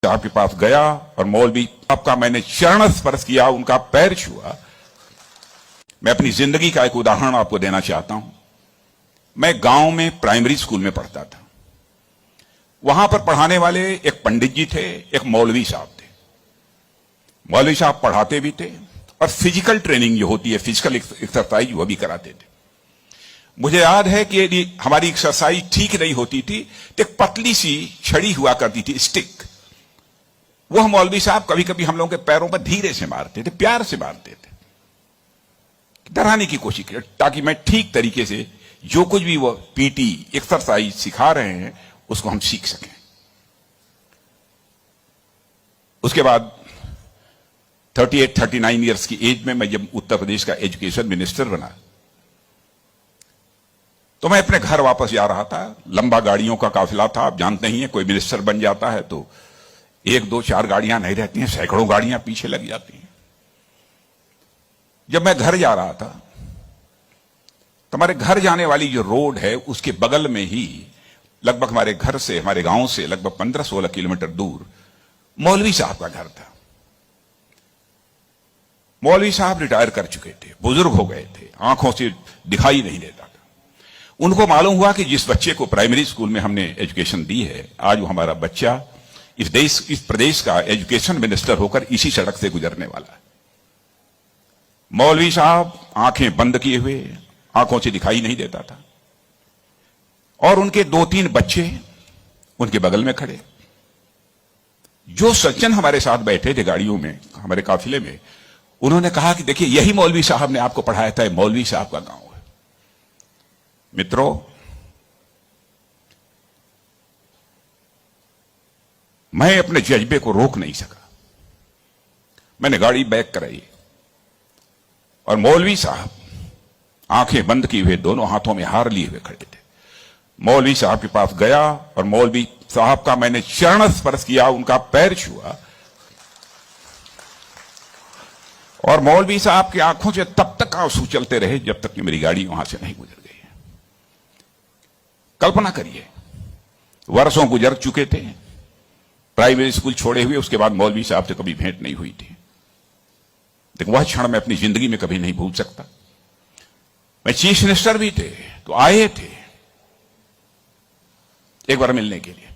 साहब के पास गया और मौलवी साहब का मैंने चरण स्पर्श किया, उनका पैर छुआ। मैं अपनी जिंदगी का एक उदाहरण आपको देना चाहता हूं। मैं गांव में प्राइमरी स्कूल में पढ़ता था। वहां पर पढ़ाने वाले एक पंडित जी थे, एक मौलवी साहब थे। मौलवी साहब पढ़ाते भी थे और फिजिकल ट्रेनिंग जो होती है, फिजिकल एक्सरसाइज, वो भी कराते थे। मुझे याद है कि यदि हमारी एक्सरसाइज ठीक नहीं होती थी तो एक पतली सी छड़ी हुआ करती थी, स्टिक। वह मौलवी साहब कभी कभी हम लोगों के पैरों पर धीरे से मारते थे, प्यार से मारते थे, डराने की कोशिश की, ताकि मैं ठीक तरीके से जो कुछ भी वो पीटी एक्सरसाइज सिखा रहे हैं उसको हम सीख सकें। उसके बाद 38-39 ईयर्स की एज में मैं जब उत्तर प्रदेश का एजुकेशन मिनिस्टर बना तो मैं अपने घर वापस जा रहा था। लंबा गाड़ियों का काफिला था। आप जानते ही हैं, कोई मिनिस्टर बन जाता है तो 1-2-4 गाड़ियां नहीं रहती हैं, सैकड़ों गाड़ियां पीछे लग जाती हैं। जब मैं घर जा रहा था तो हमारे घर जाने वाली जो रोड है उसके बगल में ही, लगभग हमारे घर से, हमारे गांव से लगभग 15-16 किलोमीटर दूर मौलवी साहब का घर था। मौलवी साहब रिटायर कर चुके थे, बुजुर्ग हो गए थे, आंखों से दिखाई नहीं देता था। उनको मालूम हुआ कि जिस बच्चे को प्राइमरी स्कूल में हमने एजुकेशन दी है, आज वो हमारा बच्चा इस प्रदेश का एजुकेशन मिनिस्टर होकर इसी सड़क से गुजरने वाला है। मौलवी साहब आंखें बंद किए हुए, आंखों से दिखाई नहीं देता था, और उनके 2-3 बच्चे उनके बगल में खड़े। जो सज्जन हमारे साथ बैठे थे गाड़ियों में, हमारे काफिले में, उन्होंने कहा कि देखिए, यही मौलवी साहब ने आपको पढ़ाया था, मौलवी साहब का गांव है। मित्रों, मैं अपने जज्बे को रोक नहीं सका। मैंने गाड़ी बैक कराई और मौलवी साहब आंखें बंद किए हुए, दोनों हाथों में हार लिए हुए खड़े थे। मौलवी साहब के पास गया और मौलवी साहब का मैंने चरण स्पर्श किया, उनका पैर छुआ, और मौलवी साहब की आंखों से तब तक आंसू चलते रहे जब तक कि मेरी गाड़ी वहां से नहीं गुजर गई। कल्पना करिए, वर्षों गुजर चुके थे, प्राइमरी स्कूल छोड़े हुए, उसके बाद मौलवी साहब से कभी भेंट नहीं हुई थी। लेकिन वह क्षण मैं अपनी जिंदगी में कभी नहीं भूल सकता। मैं चीफ मिनिस्टर भी थे तो आए थे एक बार मिलने के लिए।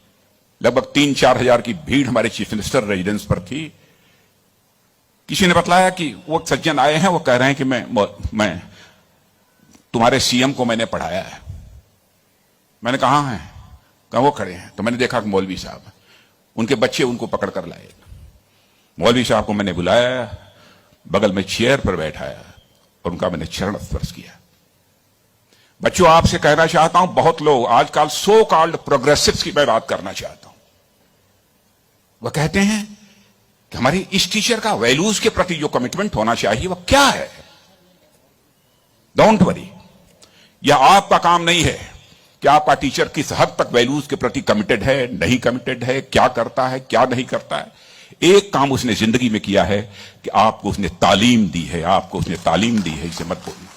लगभग 3-4 हजार की भीड़ हमारे चीफ मिनिस्टर रेजिडेंस पर थी। किसी ने बतलाया कि वो सज्जन आए हैं, वो कह रहे हैं कि मैं तुम्हारे सीएम को मैंने पढ़ाया है। मैंने कहा है, कहा वो खड़े हैं। तो मैंने देखा कि मौलवी साहब, उनके बच्चे उनको पकड़ कर लाए। मौलवी साहब को मैंने बुलाया, बगल में चेयर पर बैठाया और उनका मैंने चरण स्पर्श किया। बच्चों, आपसे कहना चाहता हूं, बहुत लोग आजकल सो कॉल्ड प्रोग्रेसिव्स की मैं बात करना चाहता हूं। वह कहते हैं कि हमारी इस टीचर का वैल्यूज के प्रति जो कमिटमेंट होना चाहिए वह क्या है। डोंट वरी, यह आपका काम नहीं है कि आपका टीचर किस हद तक वैल्यूज के प्रति कमिटेड है, नहीं कमिटेड है, क्या करता है, क्या नहीं करता है। एक काम उसने जिंदगी में किया है कि आपको उसने तालीम दी है, आपको उसने तालीम दी है, इसे मत बोलिए।